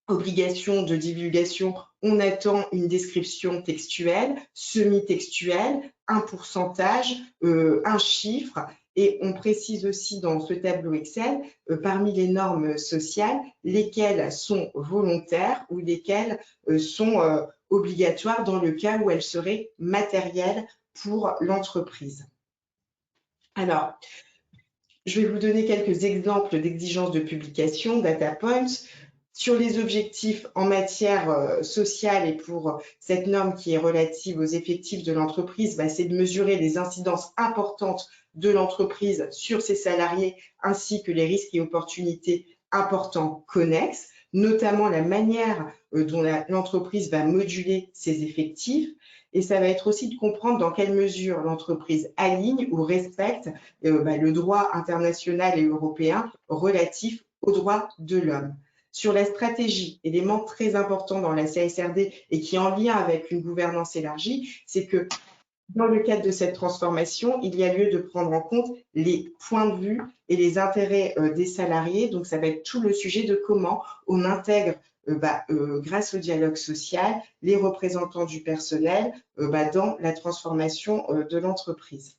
obligation de divulgation, on attend une description textuelle, semi-textuelle, un pourcentage, un chiffre. Et on précise aussi dans ce tableau Excel, parmi les normes sociales, lesquelles sont volontaires ou lesquelles sont obligatoires dans le cas où elles seraient matérielles pour l'entreprise. Alors, je vais vous donner quelques exemples d'exigences de publication, data points. Sur les objectifs en matière sociale et pour cette norme qui est relative aux effectifs de l'entreprise, c'est de mesurer les incidences importantes de l'entreprise sur ses salariés ainsi que les risques et opportunités importants connexes, notamment la manière dont l'entreprise va moduler ses effectifs. Et ça va être aussi de comprendre dans quelle mesure l'entreprise aligne ou respecte le droit international et européen relatif aux droits de l'homme. Sur la stratégie, élément très important dans la CSRD et qui est en lien avec une gouvernance élargie, c'est que dans le cadre de cette transformation, il y a lieu de prendre en compte les points de vue et les intérêts des salariés. Donc, ça va être tout le sujet de comment on intègre grâce au dialogue social, les représentants du personnel dans la transformation de l'entreprise.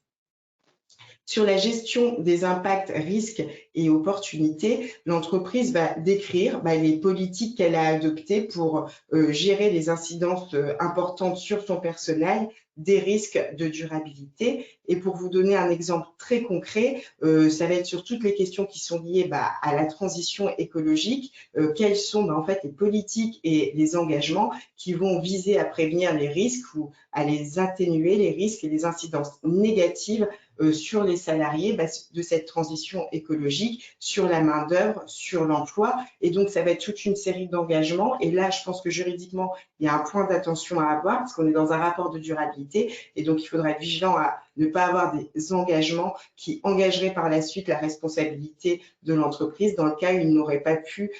Sur la gestion des impacts, risques et opportunités, l'entreprise va décrire les politiques qu'elle a adoptées pour gérer les incidences importantes sur son personnel, des risques de durabilité. Et pour vous donner un exemple très concret, ça va être sur toutes les questions qui sont liées à la transition écologique, quelles sont en fait les politiques et les engagements qui vont viser à prévenir les risques ou à les atténuer, les risques et les incidences négatives sur les salariés de cette transition écologique, sur la main-d'œuvre, sur l'emploi. Et donc, ça va être toute une série d'engagements. Et là, je pense que juridiquement, il y a un point d'attention à avoir parce qu'on est dans un rapport de durabilité. Et donc, il faudra être vigilant à ne pas avoir des engagements qui engageraient par la suite la responsabilité de l'entreprise dans le cas où ils n'auraient pas pu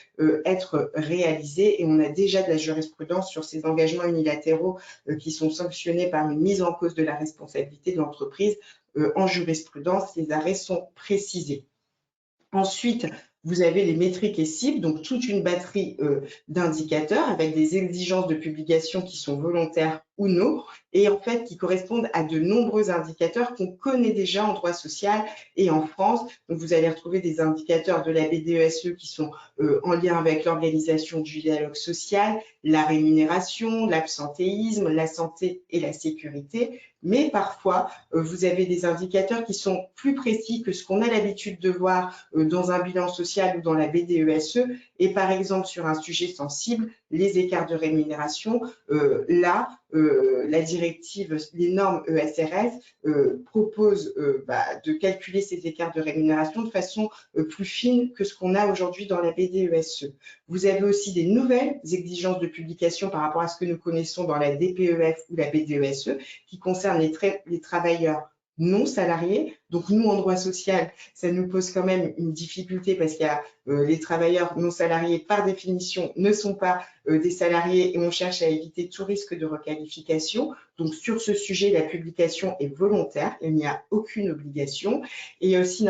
être réalisés. Et on a déjà de la jurisprudence sur ces engagements unilatéraux qui sont sanctionnés par une mise en cause de la responsabilité de l'entreprise. En jurisprudence, les arrêts sont précisés. Ensuite, vous avez les métriques et cibles, donc toute une batterie d'indicateurs avec des exigences de publication qui sont volontaires ou non, et en fait qui correspondent à de nombreux indicateurs qu'on connaît déjà en droit social et en France. Donc vous allez retrouver des indicateurs de la BDESE qui sont en lien avec l'organisation du dialogue social, la rémunération, l'absentéisme, la santé et la sécurité. Mais parfois, vous avez des indicateurs qui sont plus précis que ce qu'on a l'habitude de voir dans un bilan social ou dans la BDESE. Et par exemple, sur un sujet sensible, les écarts de rémunération, la directive, les normes ESRS proposent de calculer ces écarts de rémunération de façon plus fine que ce qu'on a aujourd'hui dans la BDESE. Vous avez aussi des nouvelles exigences de publication par rapport à ce que nous connaissons dans la DPEF ou la BDESE qui concernent les travailleurs non salariés. Donc nous, en droit social, ça nous pose quand même une difficulté parce qu'il y a les travailleurs non salariés, par définition, ne sont pas des salariés et on cherche à éviter tout risque de requalification. Donc sur ce sujet, la publication est volontaire, il n'y a aucune obligation. Et il y a aussi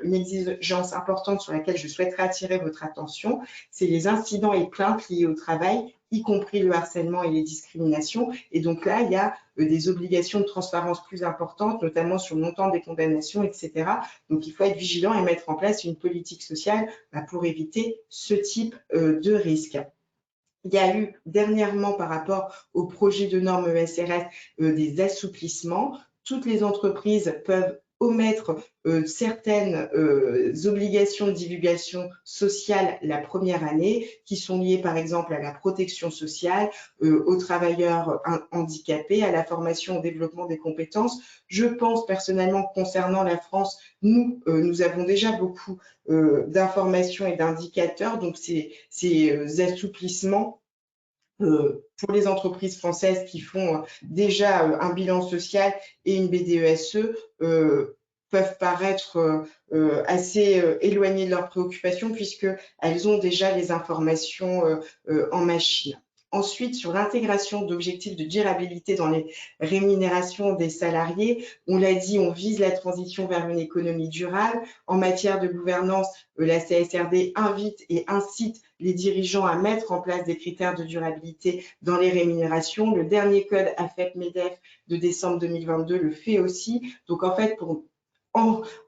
une exigence importante sur laquelle je souhaiterais attirer votre attention, c'est les incidents et plaintes liés au travail, y compris le harcèlement et les discriminations. Et donc là, il y a des obligations de transparence plus importantes, notamment sur le montant des condamnations, etc. Donc, il faut être vigilant et mettre en place une politique sociale pour éviter ce type de risque. Il y a eu dernièrement, par rapport au projet de normes ESRS, des assouplissements. Toutes les entreprises peuvent omettre certaines obligations de divulgation sociale la première année, qui sont liées par exemple à la protection sociale, aux travailleurs handicapés, à la formation au développement des compétences. Je pense personnellement concernant la France, nous avons déjà beaucoup d'informations et d'indicateurs, donc ces assouplissements pour les entreprises françaises qui font déjà un bilan social et une BDESE peuvent paraître assez éloignées de leurs préoccupations puisqu'elles ont déjà les informations en machine. Ensuite, sur l'intégration d'objectifs de durabilité dans les rémunérations des salariés, on l'a dit, on vise la transition vers une économie durable. En matière de gouvernance, la CSRD invite et incite les dirigeants à mettre en place des critères de durabilité dans les rémunérations. Le dernier code AFEP-MEDEF de décembre 2022 le fait aussi. Donc, en fait, pour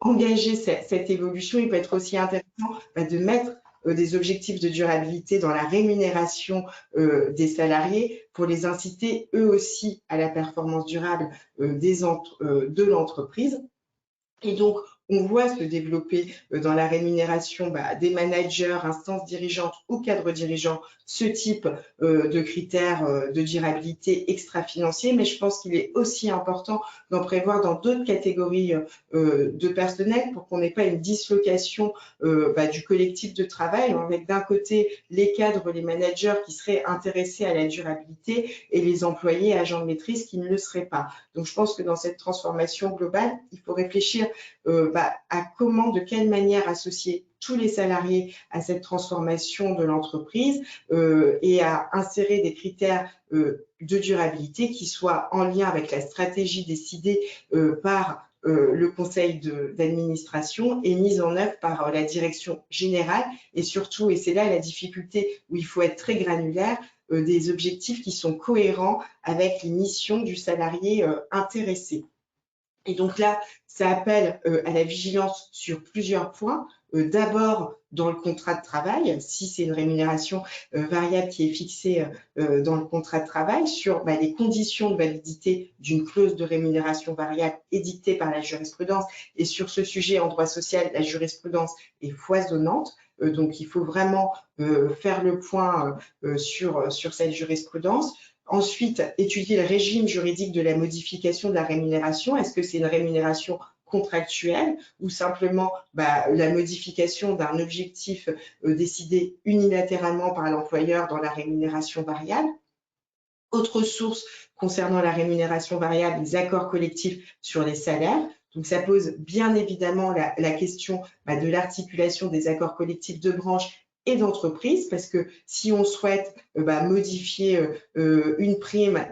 engager cette évolution, il peut être aussi intéressant de mettre des objectifs de durabilité dans la rémunération des salariés pour les inciter eux aussi à la performance durable de l'entreprise. Et donc, on voit se développer dans la rémunération des managers, instances dirigeantes ou cadres dirigeants ce type de critères de durabilité extra-financiers, mais je pense qu'il est aussi important d'en prévoir dans d'autres catégories de personnel pour qu'on n'ait pas une dislocation du collectif de travail avec d'un côté les cadres, les managers qui seraient intéressés à la durabilité et les employés agents de maîtrise qui ne le seraient pas. Donc, je pense que dans cette transformation globale, il faut réfléchir à comment, de quelle manière associer tous les salariés à cette transformation de l'entreprise et à insérer des critères de durabilité qui soient en lien avec la stratégie décidée par le conseil d'administration et mise en œuvre par la direction générale et surtout, et c'est là la difficulté où il faut être très granulaire, des objectifs qui sont cohérents avec les missions du salarié intéressé. Et donc là, ça appelle à la vigilance sur plusieurs points. D'abord, dans le contrat de travail, si c'est une rémunération variable qui est fixée dans le contrat de travail, sur les conditions de validité d'une clause de rémunération variable édictée par la jurisprudence. Et sur ce sujet, en droit social, la jurisprudence est foisonnante. Donc, il faut vraiment faire le point sur cette jurisprudence. Ensuite, étudier le régime juridique de la modification de la rémunération. Est-ce que c'est une rémunération contractuelle ou simplement la modification d'un objectif décidé unilatéralement par l'employeur dans la rémunération variable? Autre source concernant la rémunération variable, les accords collectifs sur les salaires. Donc, ça pose bien évidemment la question de l'articulation des accords collectifs de branche et d'entreprise, parce que si on souhaite modifier une prime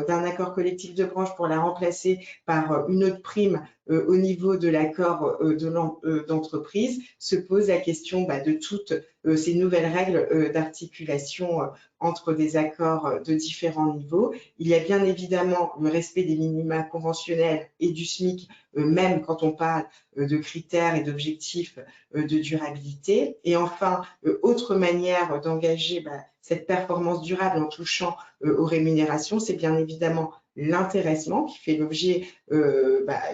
d'un accord collectif de branche pour la remplacer par une autre prime au niveau de l'accord d'entreprise, se pose la question de toutes ces nouvelles règles d'articulation entre des accords de différents niveaux. Il y a bien évidemment le respect des minima conventionnels et du SMIC, même quand on parle de critères et d'objectifs de durabilité. Et enfin, autre manière d'engager cette performance durable en touchant aux rémunérations, c'est bien évidemment l'intéressement qui fait l'objet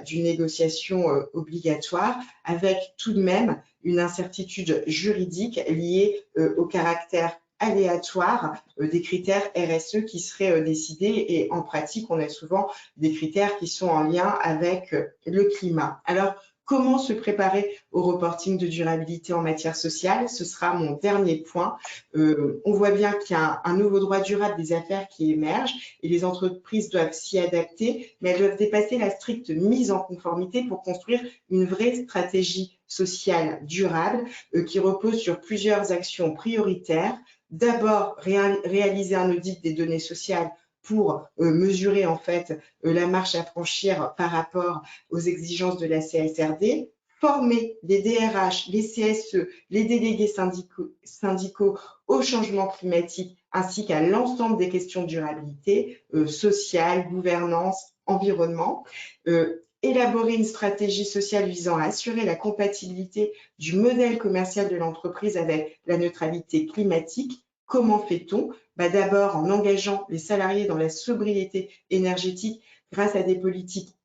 d'une négociation obligatoire, avec tout de même une incertitude juridique liée au caractère aléatoire des critères RSE qui seraient décidés, et en pratique, on a souvent des critères qui sont en lien avec le climat. Alors, comment se préparer au reporting de durabilité en matière sociale? Ce sera mon dernier point. On voit bien qu'il y a un nouveau droit durable des affaires qui émerge et les entreprises doivent s'y adapter, mais elles doivent dépasser la stricte mise en conformité pour construire une vraie stratégie sociale durable qui repose sur plusieurs actions prioritaires. D'abord, réaliser un audit des données sociales pour mesurer en fait la marche à franchir par rapport aux exigences de la CSRD, former les DRH, les CSE, les délégués syndicaux au changement climatique ainsi qu'à l'ensemble des questions de durabilité sociale, gouvernance, environnement, élaborer une stratégie sociale visant à assurer la compatibilité du modèle commercial de l'entreprise avec la neutralité climatique. Comment fait-on? D'abord en engageant les salariés dans la sobriété énergétique grâce à des politiques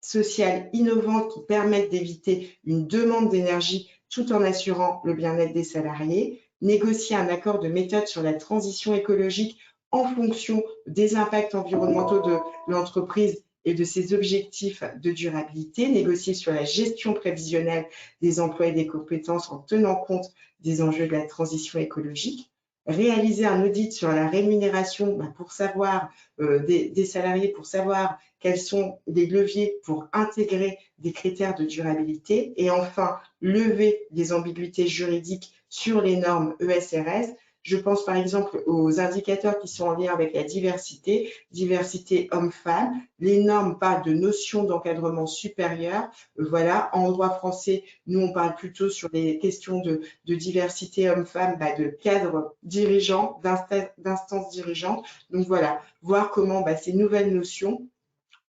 sociales innovantes qui permettent d'éviter une demande d'énergie tout en assurant le bien-être des salariés, négocier un accord de méthode sur la transition écologique en fonction des impacts environnementaux de l'entreprise et de ses objectifs de durabilité, négocier sur la gestion prévisionnelle des emplois et des compétences en tenant compte des enjeux de la transition écologique, réaliser un audit sur la rémunération pour savoir des salariés, pour savoir quels sont les leviers pour intégrer des critères de durabilité, et enfin lever les ambiguïtés juridiques sur les normes ESRS. Je pense par exemple aux indicateurs qui sont en lien avec la diversité homme-femme. Les normes parlent de notions d'encadrement supérieur. Voilà, en droit français, nous on parle plutôt sur les questions de diversité homme-femme, de cadres dirigeants, d'instances dirigeantes. Donc voilà, voir comment ces nouvelles notions,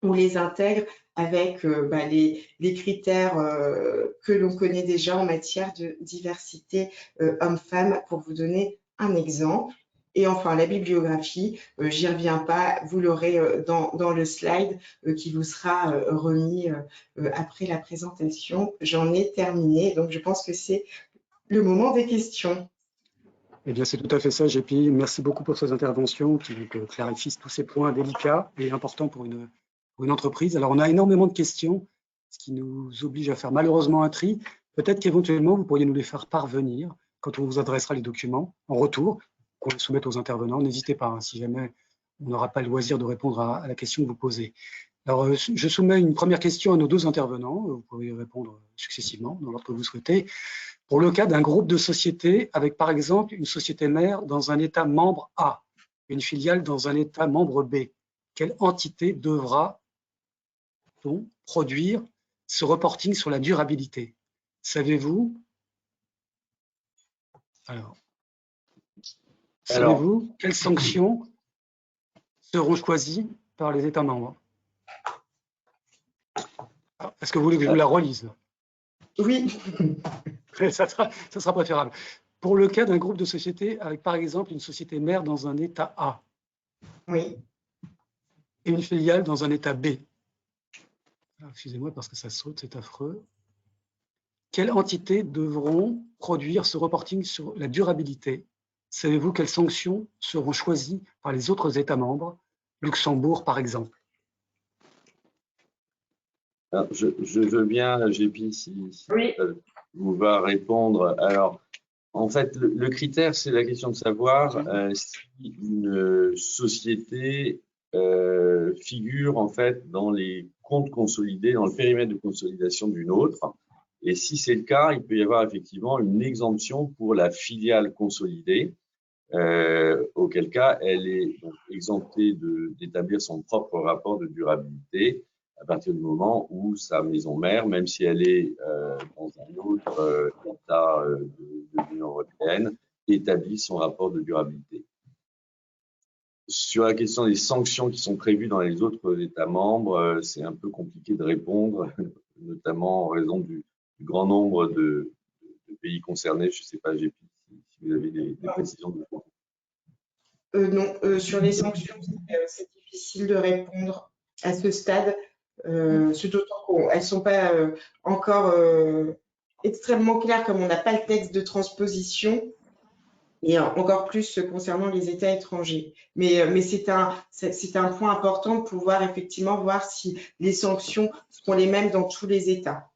on les intègre avec les critères que l'on connaît déjà en matière de diversité homme-femme, pour vous donner un exemple. Et enfin, la bibliographie, j'y reviens pas, vous l'aurez dans le slide qui vous sera remis après la présentation. J'en ai terminé, donc je pense que c'est le moment des questions. Eh bien, c'est tout à fait ça, JP. Merci beaucoup pour ces interventions qui clarifient tous ces points délicats et importants pour une entreprise. Alors, on a énormément de questions, ce qui nous oblige à faire malheureusement un tri. Peut-être qu'éventuellement, vous pourriez nous les faire parvenir quand on vous adressera les documents en retour, qu'on les soumette aux intervenants. N'hésitez pas, si jamais on n'aura pas le loisir de répondre à la question que vous posez. Alors, je soumets une première question à nos deux intervenants. Vous pouvez répondre successivement, dans l'ordre que vous souhaitez. Pour le cas d'un groupe de sociétés avec, par exemple, une société mère dans un État membre A et une filiale dans un État membre B, quelle entité devra-t-on produire ce reporting sur la durabilité? Savez-vous? Alors, savez-vous quelles sanctions seront choisies par les États membres? Est-ce que vous voulez que je vous la relise? Oui. Ça sera préférable. Pour le cas d'un groupe de sociétés avec, par exemple, une société mère dans un État A. Oui. Et une filiale dans un État B. Excusez-moi parce que ça saute, c'est affreux. Quelles entités devront produire ce reporting sur la durabilité? savez-vous quelles sanctions seront choisies par les autres États membres, Luxembourg par exemple? Alors, je veux bien, GP, si Oui. ça vous va répondre. Alors, en fait, le critère, c'est la question de savoir si une société figure en fait dans les comptes consolidés, dans le périmètre de consolidation d'une autre. Et si c'est le cas, il peut y avoir effectivement une exemption pour la filiale consolidée, auquel cas elle est donc exemptée d'établir son propre rapport de durabilité à partir du moment où sa maison mère, même si elle est dans un autre État de l'Union européenne, établit son rapport de durabilité. Sur la question des sanctions qui sont prévues dans les autres États membres, c'est un peu compliqué de répondre, notamment en raison du grand nombre de pays concernés. Je ne sais pas, GP, si vous avez des précisions de votre côté. Non, sur les sanctions, c'est difficile de répondre à ce stade, d'autant qu'elles ne sont pas encore extrêmement claires, comme on n'a pas le texte de transposition, et encore plus concernant les États étrangers. Mais c'est un point important de pouvoir effectivement voir si les sanctions seront les mêmes dans tous les États.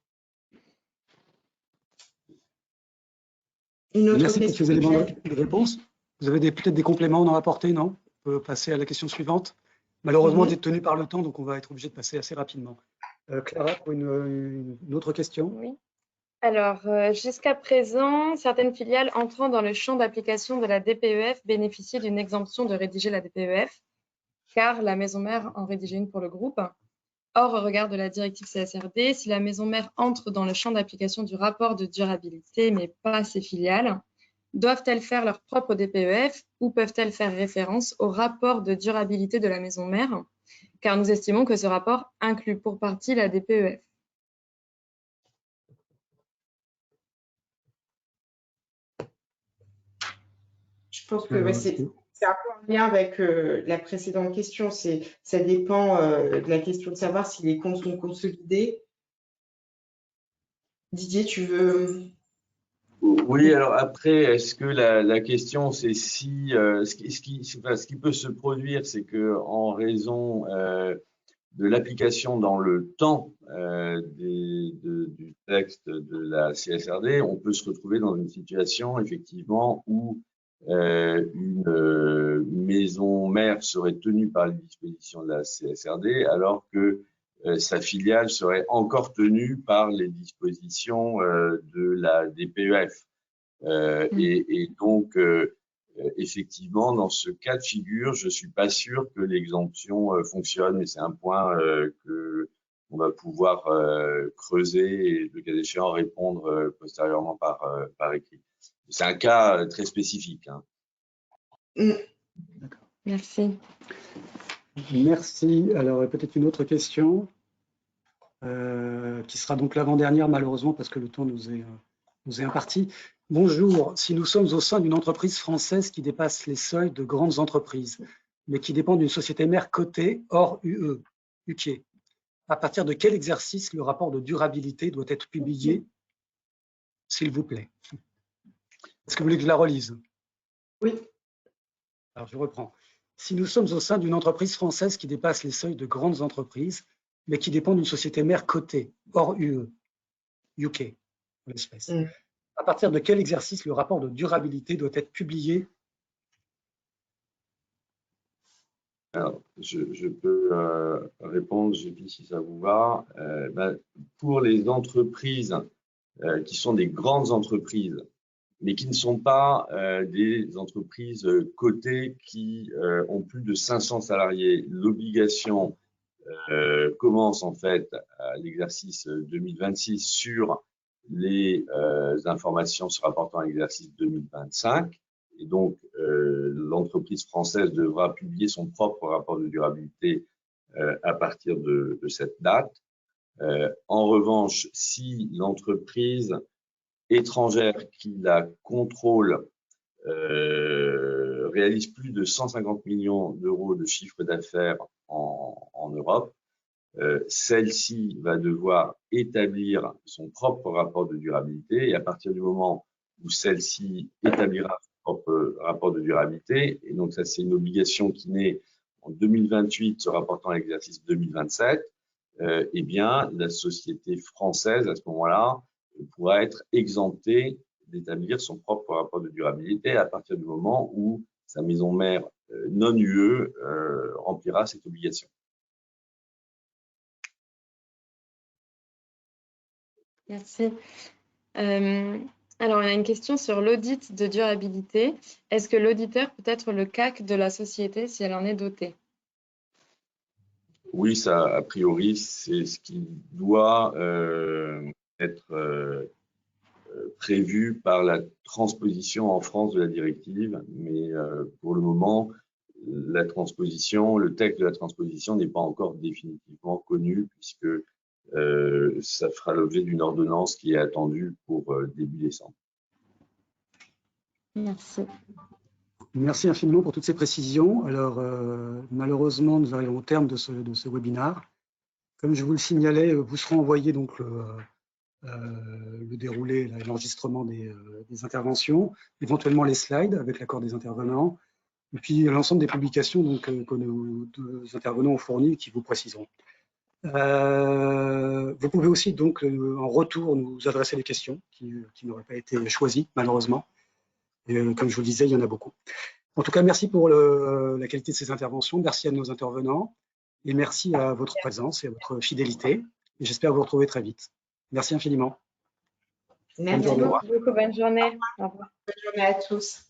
Une autre Merci pour question. ces éléments de réponse. Vous avez peut-être des compléments à en apporter, non? On peut passer à la question suivante. Malheureusement, on est tenu par le temps, donc on va être obligé de passer assez rapidement. Clara, pour une autre question. Oui. Alors, jusqu'à présent, certaines filiales entrant dans le champ d'application de la DPEF bénéficiaient d'une exemption de rédiger la DPEF, car la maison mère en rédigeait une pour le groupe. Or, au regard de la directive CSRD, si la maison mère entre dans le champ d'application du rapport de durabilité, mais pas ses filiales, doivent-elles faire leur propre DPEF ou peuvent-elles faire référence au rapport de durabilité de la maison mère? Car nous estimons que ce rapport inclut pour partie la DPEF. Je pense que c'est un peu en lien avec la précédente question. Ça dépend de la question de savoir si les comptes sont consolidés. Didier, tu veux… Oui, alors après, est-ce que la question, c'est si ce qui peut se produire, c'est que en raison de l'application dans le temps du texte de la CSRD, on peut se retrouver dans une situation effectivement où une maison mère serait tenue par les dispositions de la CSRD, alors que sa filiale serait encore tenue par les dispositions de la DPEF. Et donc, effectivement, dans ce cas de figure, je suis pas sûr que l'exemption fonctionne, mais c'est un point que on va pouvoir creuser et, le cas échéant, répondre postérieurement par écrit. C'est un cas très spécifique. Hein. D'accord. Merci. Merci. Alors, peut-être une autre question, qui sera donc l'avant-dernière, malheureusement, parce que le temps nous est imparti. Bonjour, si nous sommes au sein d'une entreprise française qui dépasse les seuils de grandes entreprises, mais qui dépend d'une société mère cotée hors UE, UK, à partir de quel exercice le rapport de durabilité doit être publié, s'il vous plaît? Est-ce que vous voulez que je la relise? Oui. Alors, je reprends. Si nous sommes au sein d'une entreprise française qui dépasse les seuils de grandes entreprises, mais qui dépend d'une société mère cotée hors UE, UK, en l'espèce, à partir de quel exercice le rapport de durabilité doit être publié? Alors, je peux répondre, JP, si ça vous va. Pour les entreprises qui sont des grandes entreprises, mais qui ne sont pas des entreprises cotées qui ont plus de 500 salariés, l'obligation commence en fait à l'exercice 2026 sur les informations se rapportant à l'exercice 2025. Et donc, l'entreprise française devra publier son propre rapport de durabilité à partir de cette date. En revanche, si l'entreprise étrangère qui la contrôle réalise plus de 150 millions d'euros de chiffre d'affaires en Europe, celle-ci va devoir établir son propre rapport de durabilité, et à partir du moment où celle-ci établira son propre rapport de durabilité. Et donc, ça, c'est une obligation qui naît en 2028, se rapportant à l'exercice 2027. Eh bien, la société française, à ce moment-là, pourra être exemptée d'établir son propre rapport de durabilité à partir du moment où sa maison mère non UE remplira cette obligation. Merci. Alors, on a une question sur l'audit de durabilité. Est-ce que l'auditeur peut être le CAC de la société si elle en est dotée? Oui, ça, a priori, c'est ce qui doit être prévu par la transposition en France de la directive, mais pour le moment, la transposition, le texte de la transposition n'est pas encore définitivement connu puisque ça fera l'objet d'une ordonnance qui est attendue pour début décembre. Merci. Merci infiniment pour toutes ces précisions. Alors, malheureusement, nous arrivons au terme de ce webinaire. Comme je vous le signalais, vous seront envoyés donc le déroulé, l'enregistrement des interventions, éventuellement les slides avec l'accord des intervenants, et puis l'ensemble des publications donc, que nos deux intervenants ont fournies qui vous préciseront. Vous pouvez aussi donc en retour nous adresser des questions qui n'auraient pas été choisies malheureusement. Et, comme je vous le disais, il y en a beaucoup. En tout cas, merci pour la qualité de ces interventions, merci à nos intervenants et merci à votre présence et à votre fidélité. Et j'espère vous retrouver très vite. Merci infiniment. Merci beaucoup. Bonne journée. Au revoir. Bonne journée à tous.